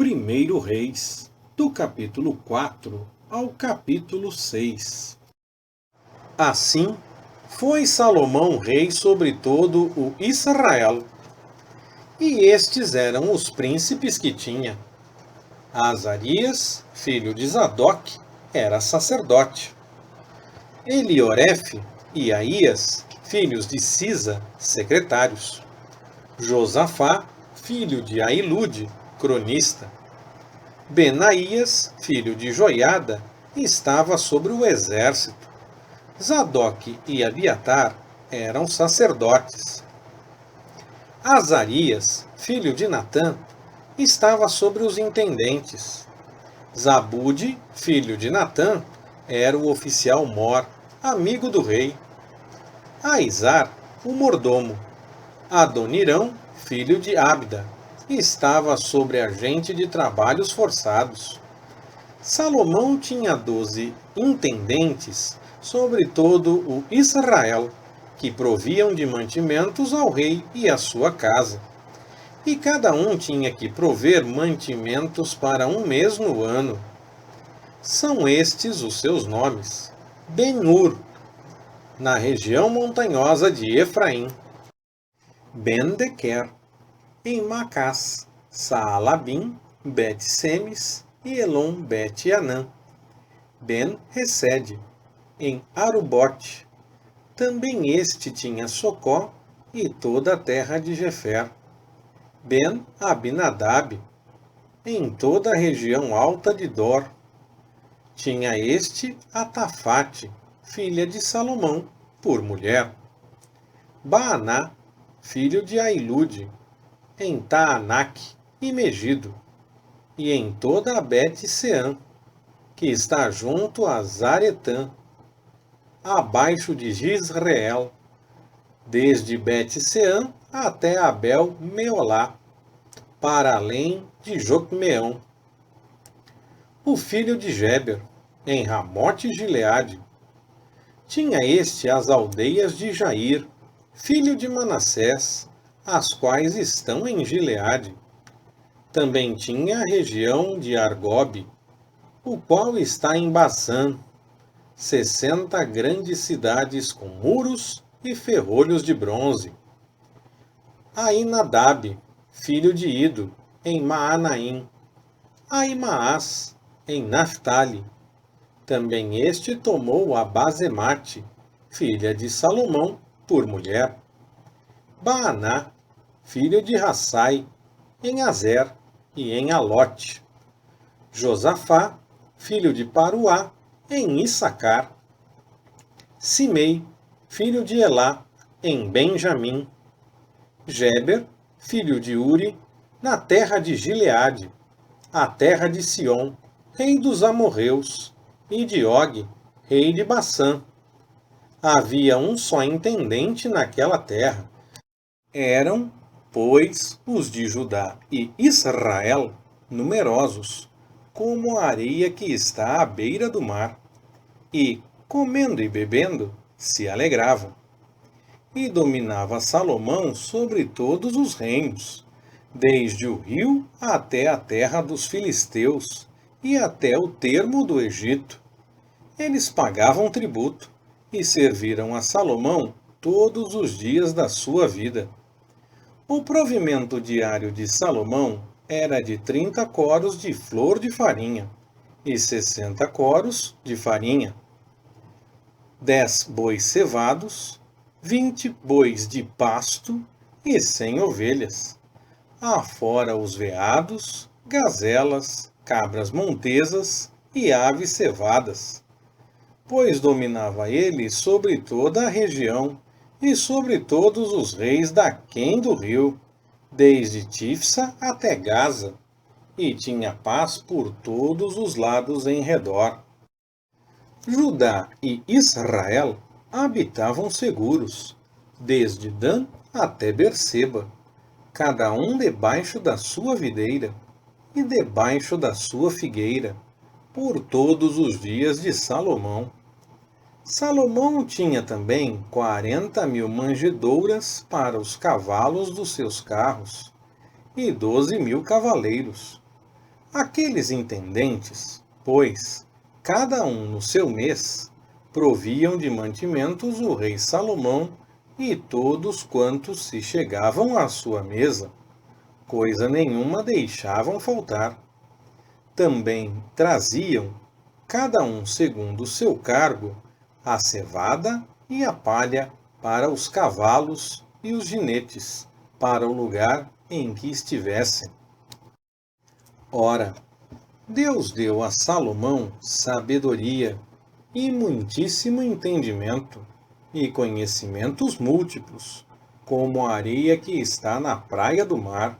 1º Reis, do capítulo 4 ao capítulo 6. Assim, foi Salomão rei sobre todo o Israel. E estes eram os príncipes que tinha. Azarias, filho de Zadok, era sacerdote. Eliorefe e Aías, filhos de Cisa, secretários. Josafá, filho de Ahilude, cronista. Benaías, filho de Joiada, estava sobre o exército. Zadok e Abiatar eram sacerdotes. Azarias, filho de Natã, estava sobre os intendentes. Zabude, filho de Natã, era o oficial mor, amigo do rei. Aizar, o mordomo. Adonirão, filho de Abda, estava sobre agente de trabalhos forçados. Salomão tinha 12 intendentes sobre todo o Israel, que proviam de mantimentos ao rei e à sua casa. E cada um tinha que prover mantimentos para um mês no ano. São estes os seus nomes: Ben-Ur, na região montanhosa de Efraim; Ben-Dequer, em Macás; Saalabim, Bet-Semes e Elon Bet-Anã; Ben-Resed, em Arubote. Também este tinha Socó e toda a terra de Jefer. Ben-Abinadab, em toda a região alta de Dor. Tinha este Atafate, filha de Salomão, por mulher. Baaná, filho de Ahilude, em Taanaque e Megido, e em toda a Bet-Seã, que está junto a Zaretã, abaixo de Jizreel, desde Bet-Seã até Abel-Meolá, para além de Jocmeão. O filho de Geber, em Ramote-Gileade. Tinha este as aldeias de Jair, filho de Manassés, as quais estão em Gileade. Também tinha a região de Argobe, o qual está em Bassã, 60 grandes cidades com muros e ferrolhos de bronze. Ainadab, filho de Ido, em Maanaim. Aimaás, em Naphtali. Também este tomou a Bazemate, filha de Salomão, por mulher. Baaná, filho de Rassai, em Azer e em Alote. Josafá, filho de Paruá, em Issacar. Simei, filho de Elá, em Benjamim. Geber, filho de Uri, na terra de Gileade, a terra de Sion, rei dos amorreus, e de Og, rei de Bassã. Havia um só intendente naquela terra. Eram, pois, os de Judá e Israel numerosos, como a areia que está à beira do mar, e, comendo e bebendo, se alegravam. E dominava Salomão sobre todos os reinos, desde o rio até a terra dos filisteus, e até o termo do Egito. Eles pagavam tributo, e serviram a Salomão todos os dias da sua vida. O provimento diário de Salomão era de 30 coros de flor de farinha, e 60 coros de farinha. 10 bois cevados, 20 bois de pasto e 100 ovelhas. Afora os veados, gazelas, cabras montesas e aves cevadas. Pois dominava ele sobre toda a região e sobre todos os reis daquém do rio, desde Tifsa até Gaza, e tinha paz por todos os lados em redor. Judá e Israel habitavam seguros, desde Dan até Berseba, cada um debaixo da sua videira e debaixo da sua figueira, por todos os dias de Salomão. Salomão tinha também 40.000 manjedouras para os cavalos dos seus carros, e 12.000 cavaleiros. Aqueles intendentes, pois, cada um no seu mês, proviam de mantimentos o rei Salomão e todos quantos se chegavam à sua mesa, coisa nenhuma deixavam faltar. Também traziam, cada um segundo o seu cargo, a cevada e a palha para os cavalos e os jinetes, para o lugar em que estivessem. Ora, Deus deu a Salomão sabedoria e muitíssimo entendimento, e conhecimentos múltiplos, como a areia que está na praia do mar.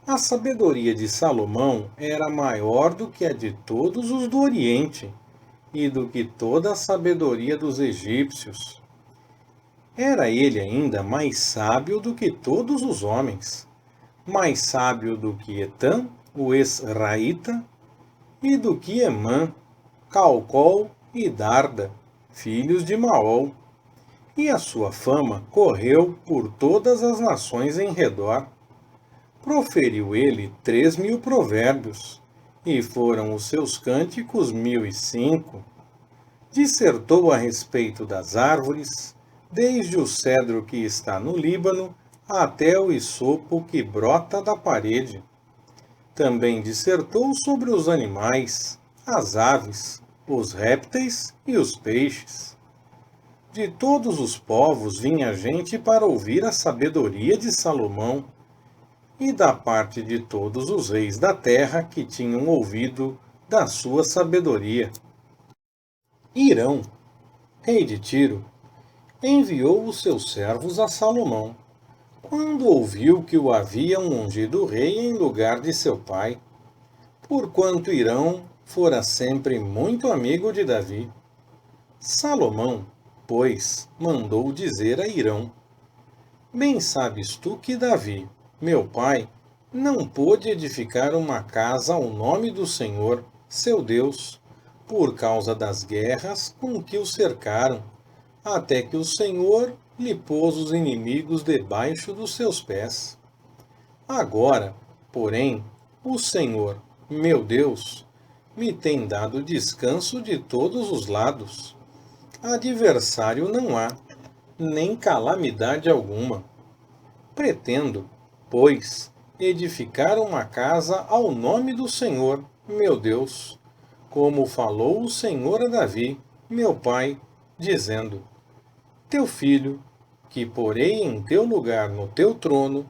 A sabedoria de Salomão era maior do que a de todos os do Oriente, e do que toda a sabedoria dos egípcios. Era ele ainda mais sábio do que todos os homens, mais sábio do que Etã, o Esraíta, e do que Emã, Calcol e Darda, filhos de Maol. E a sua fama correu por todas as nações em redor. Proferiu ele 3.000 provérbios, e foram os seus cânticos 1.005. Dissertou a respeito das árvores, desde o cedro que está no Líbano até o hisopo que brota da parede. Também dissertou sobre os animais, as aves, os répteis e os peixes. De todos os povos vinha gente para ouvir a sabedoria de Salomão, e da parte de todos os reis da terra que tinham ouvido da sua sabedoria. Hirão, rei de Tiro, enviou os seus servos a Salomão, quando ouviu que o haviam ungido rei em lugar de seu pai, porquanto Hirão fora sempre muito amigo de Davi. Salomão, pois, mandou dizer a Hirão: Bem sabes tu que Davi, meu pai, não pôde edificar uma casa ao nome do Senhor, seu Deus, por causa das guerras com que o cercaram, até que o Senhor lhe pôs os inimigos debaixo dos seus pés. Agora, porém, o Senhor, meu Deus, me tem dado descanso de todos os lados. Adversário não há, nem calamidade alguma. Pretendo, pois, edificar uma casa ao nome do Senhor, meu Deus, como falou o Senhor a Davi, meu pai, dizendo: Teu filho, que porei em teu lugar no teu trono,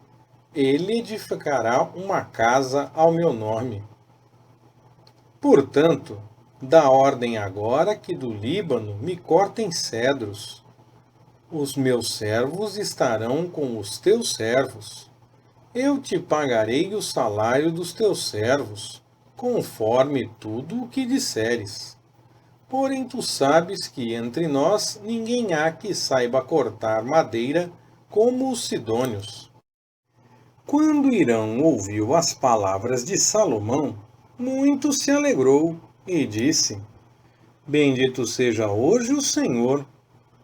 ele edificará uma casa ao meu nome. Portanto, dá ordem agora que do Líbano me cortem cedros. Os meus servos estarão com os teus servos. Eu te pagarei o salário dos teus servos, conforme tudo o que disseres. Porém tu sabes que entre nós ninguém há que saiba cortar madeira como os sidônios. Quando Hirão ouviu as palavras de Salomão, muito se alegrou e disse: Bendito seja hoje o Senhor,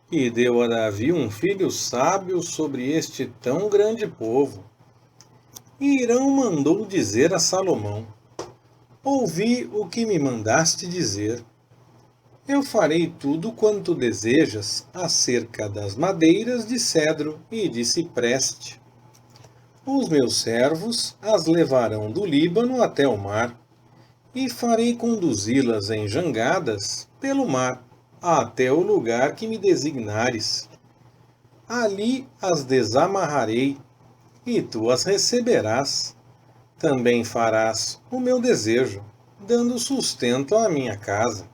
que deu a Davi um filho sábio sobre este tão grande povo. E Hirão mandou dizer a Salomão: Ouvi o que me mandaste dizer. Eu farei tudo quanto desejas acerca das madeiras de cedro e de cipreste. Os meus servos as levarão do Líbano até o mar, e farei conduzi-las em jangadas pelo mar, até o lugar que me designares. Ali as desamarrarei, e tu as receberás. Também farás o meu desejo, dando sustento à minha casa.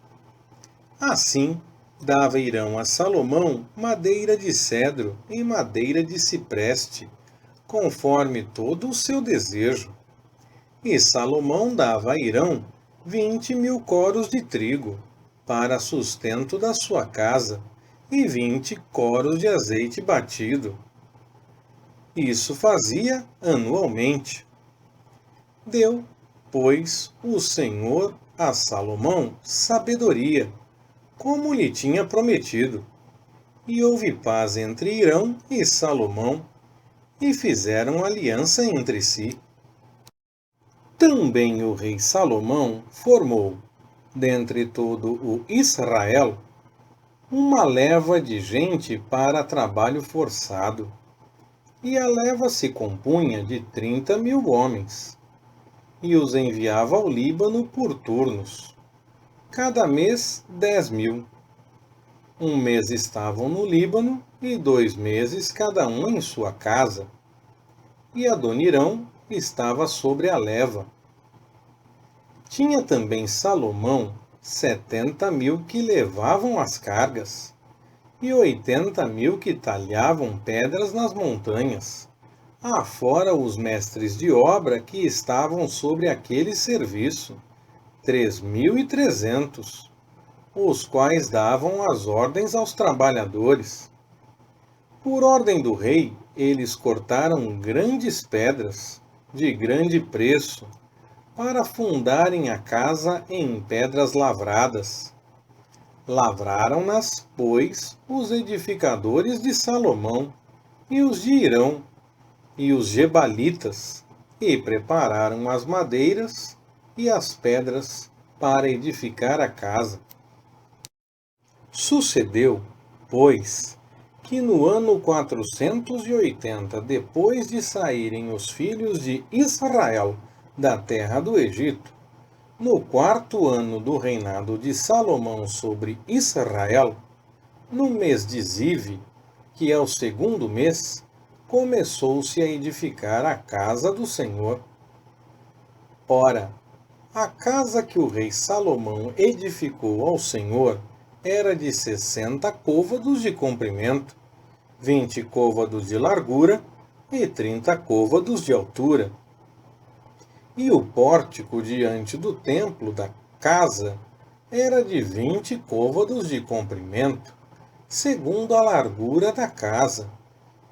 Assim, dava Hirão a Salomão madeira de cedro e madeira de cipreste, conforme todo o seu desejo. E Salomão dava a Hirão 20.000 coros de trigo, para sustento da sua casa, e 20 coros de azeite batido. Isso fazia anualmente. Deu, pois, o Senhor a Salomão sabedoria, como lhe tinha prometido. E houve paz entre Hirão e Salomão, e fizeram aliança entre si. Também o rei Salomão formou, dentre todo o Israel, uma leva de gente para trabalho forçado. E a leva se compunha de 30.000 homens, e os enviava ao Líbano por turnos, cada mês 10.000. Um mês estavam no Líbano, e 2 meses cada um em sua casa. E Adonirão estava sobre a leva. Tinha também Salomão 70.000 que levavam as cargas, e 80.000 que talhavam pedras nas montanhas, afora os mestres de obra que estavam sobre aquele serviço, 3.300, os quais davam as ordens aos trabalhadores. Por ordem do rei, eles cortaram grandes pedras, de grande preço, para fundarem a casa em pedras lavradas. Lavraram-nas, pois, os edificadores de Salomão, e os de Hirão, e os gebalitas, e prepararam as madeiras e as pedras para edificar a casa. Sucedeu, pois, que no ano 480, depois de saírem os filhos de Israel da terra do Egito, no 4º ano do reinado de Salomão sobre Israel, no mês de Zive, que é o 2º mês, começou-se a edificar a casa do Senhor. Ora, a casa que o rei Salomão edificou ao Senhor era de 60 côvados de comprimento, 20 côvados de largura e 30 côvados de altura. E o pórtico diante do templo da casa era de 20 côvados de comprimento, segundo a largura da casa,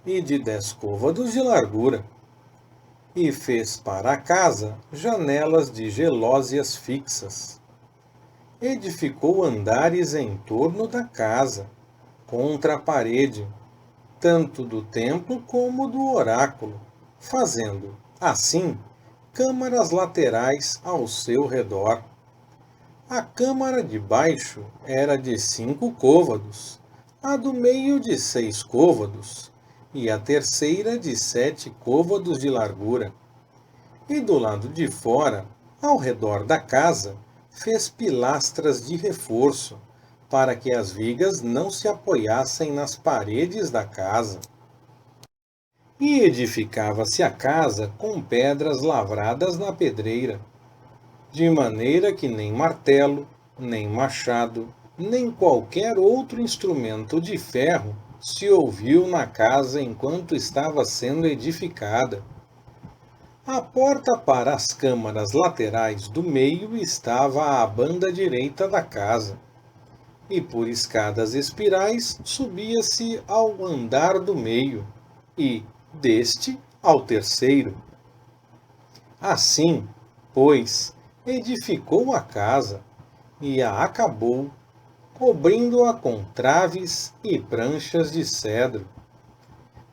e de 10 côvados de largura. E fez para a casa janelas de gelósias fixas. Edificou andares em torno da casa, contra a parede, tanto do templo como do oráculo, fazendo, assim, câmaras laterais ao seu redor. A câmara de baixo era de 5 côvados, a do meio de 6 côvados, e a terceira de 7 côvados de largura. E do lado de fora, ao redor da casa, fez pilastras de reforço, para que as vigas não se apoiassem nas paredes da casa. E edificava-se a casa com pedras lavradas na pedreira, de maneira que nem martelo, nem machado, nem qualquer outro instrumento de ferro se ouviu na casa enquanto estava sendo edificada. A porta para as câmaras laterais do meio estava à banda direita da casa, e por escadas espirais subia-se ao andar do meio, e, deste, ao terceiro. Assim, pois, edificou a casa, e a acabou, cobrindo-a com traves e pranchas de cedro.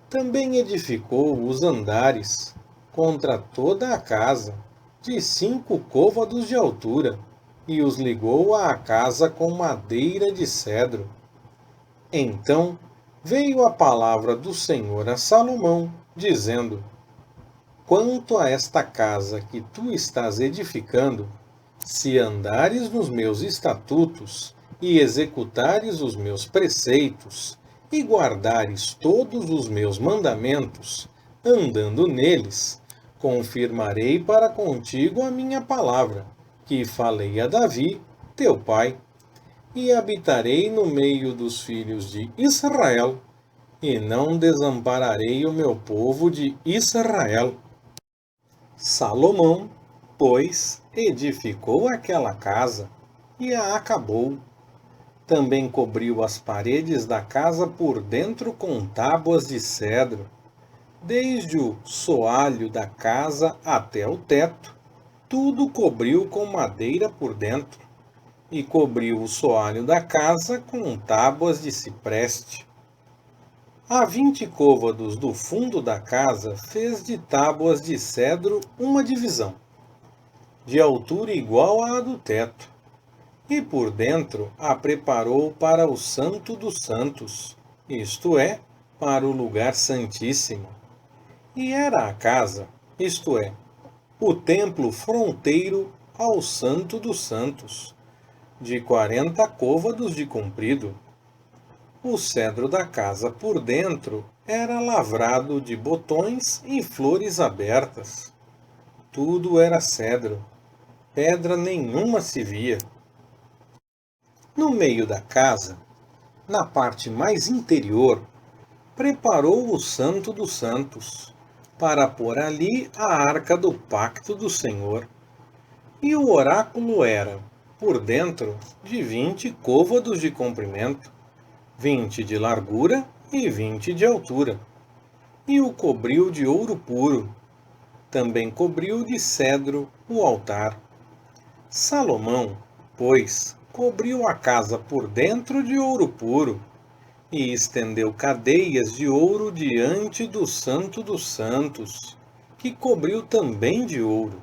Também edificou os andares, contra toda a casa, de 5 côvados de altura, e os ligou à casa com madeira de cedro. Então veio a palavra do Senhor a Salomão, dizendo: Quanto a esta casa que tu estás edificando, se andares nos meus estatutos, e executares os meus preceitos, e guardares todos os meus mandamentos, andando neles, confirmarei para contigo a minha palavra, que falei a Davi, teu pai, e habitarei no meio dos filhos de Israel, e não desampararei o meu povo de Israel. Salomão, pois, edificou aquela casa, e a acabou. Também cobriu as paredes da casa por dentro com tábuas de cedro, desde o soalho da casa até o teto, tudo cobriu com madeira por dentro, e cobriu o soalho da casa com tábuas de cipreste. A 20 côvados do fundo da casa fez de tábuas de cedro uma divisão, de altura igual à do teto, e por dentro a preparou para o Santo dos Santos, isto é, para o lugar santíssimo. E era a casa, isto é, o templo fronteiro ao Santo dos Santos, de 40 côvados de comprido. O cedro da casa por dentro era lavrado de botões e flores abertas. Tudo era cedro, pedra nenhuma se via. No meio da casa, na parte mais interior, preparou o Santo dos Santos, para pôr ali a arca do pacto do Senhor. E o oráculo era, por dentro, de 20 côvados de comprimento, 20 de largura e 20 de altura. E o cobriu de ouro puro. Também cobriu de cedro o altar. Salomão, pois, cobriu a casa por dentro de ouro puro, e estendeu cadeias de ouro diante do Santo dos Santos, que cobriu também de ouro.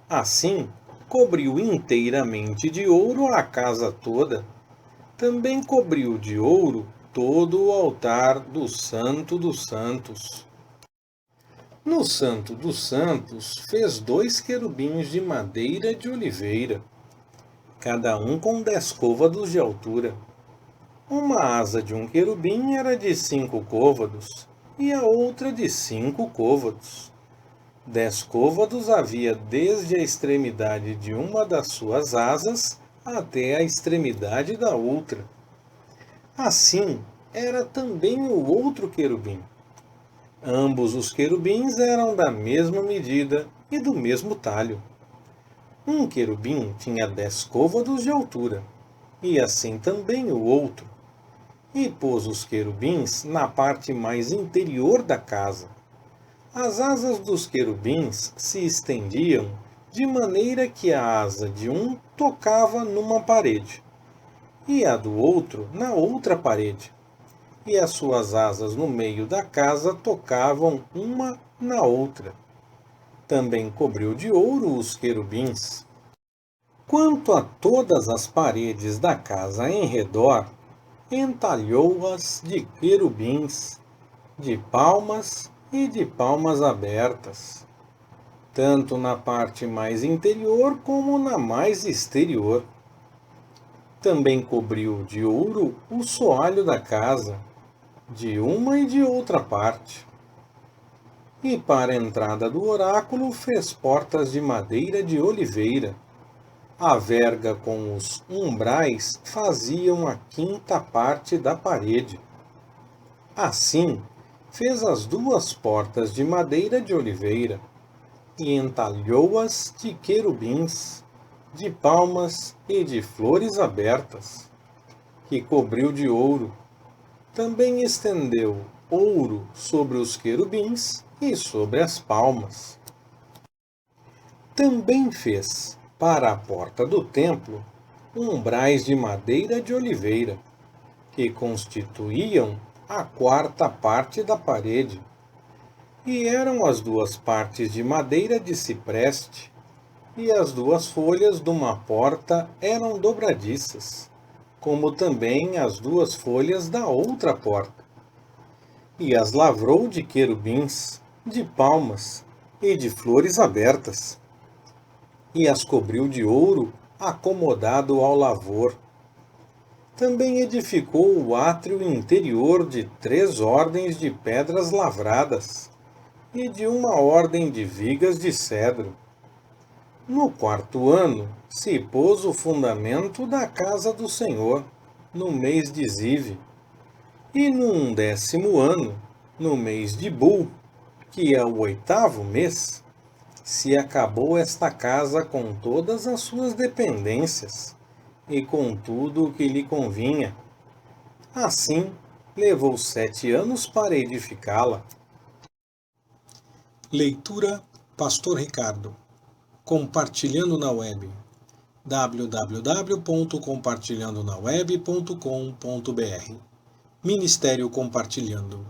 Assim, cobriu inteiramente de ouro a casa toda. Também cobriu de ouro todo o altar do Santo dos Santos. No Santo dos Santos fez 2 querubins de madeira de oliveira, cada um com 10 côvados de altura. Uma asa de um querubim era de 5 côvados, e a outra de 5 côvados. 10 côvados havia desde a extremidade de uma das suas asas até a extremidade da outra. Assim era também o outro querubim. Ambos os querubins eram da mesma medida e do mesmo talho. Um querubim tinha 10 côvados de altura, e assim também o outro. E pôs os querubins na parte mais interior da casa. As asas dos querubins se estendiam de maneira que a asa de um tocava numa parede, e a do outro na outra parede. E as suas asas no meio da casa tocavam uma na outra. Também cobriu de ouro os querubins. Quanto a todas as paredes da casa em redor, entalhou-as de querubins, de palmas e de palmas abertas, tanto na parte mais interior como na mais exterior. Também cobriu de ouro o soalho da casa, de uma e de outra parte. E para a entrada do oráculo fez portas de madeira de oliveira. A verga com os umbrais faziam a 5ª parte da parede. Assim, fez as 2 portas de madeira de oliveira, e entalhou-as de querubins, de palmas e de flores abertas, que cobriu de ouro. Também estendeu ouro sobre os querubins e sobre as palmas. Também fez, para a porta do templo, umbrais de madeira de oliveira, que constituíam a 4ª parte da parede, e eram as 2 partes de madeira de cipreste, e as 2 folhas de uma porta eram dobradiças, como também as 2 folhas da outra porta. E as lavrou de querubins, de palmas e de flores abertas, e as cobriu de ouro acomodado ao lavor. Também edificou o átrio interior de 3 ordens de pedras lavradas e de uma ordem de vigas de cedro. No 4º ano se pôs o fundamento da casa do Senhor, no mês de Zive. E no 11º ano, no mês de Bul, que é o 8º mês, se acabou esta casa com todas as suas dependências, e com tudo o que lhe convinha. Assim, levou 7 anos para edificá-la. Leitura Pastor Ricardo. Compartilhando na web. www.compartilhandonaweb.com.br Ministério Compartilhando.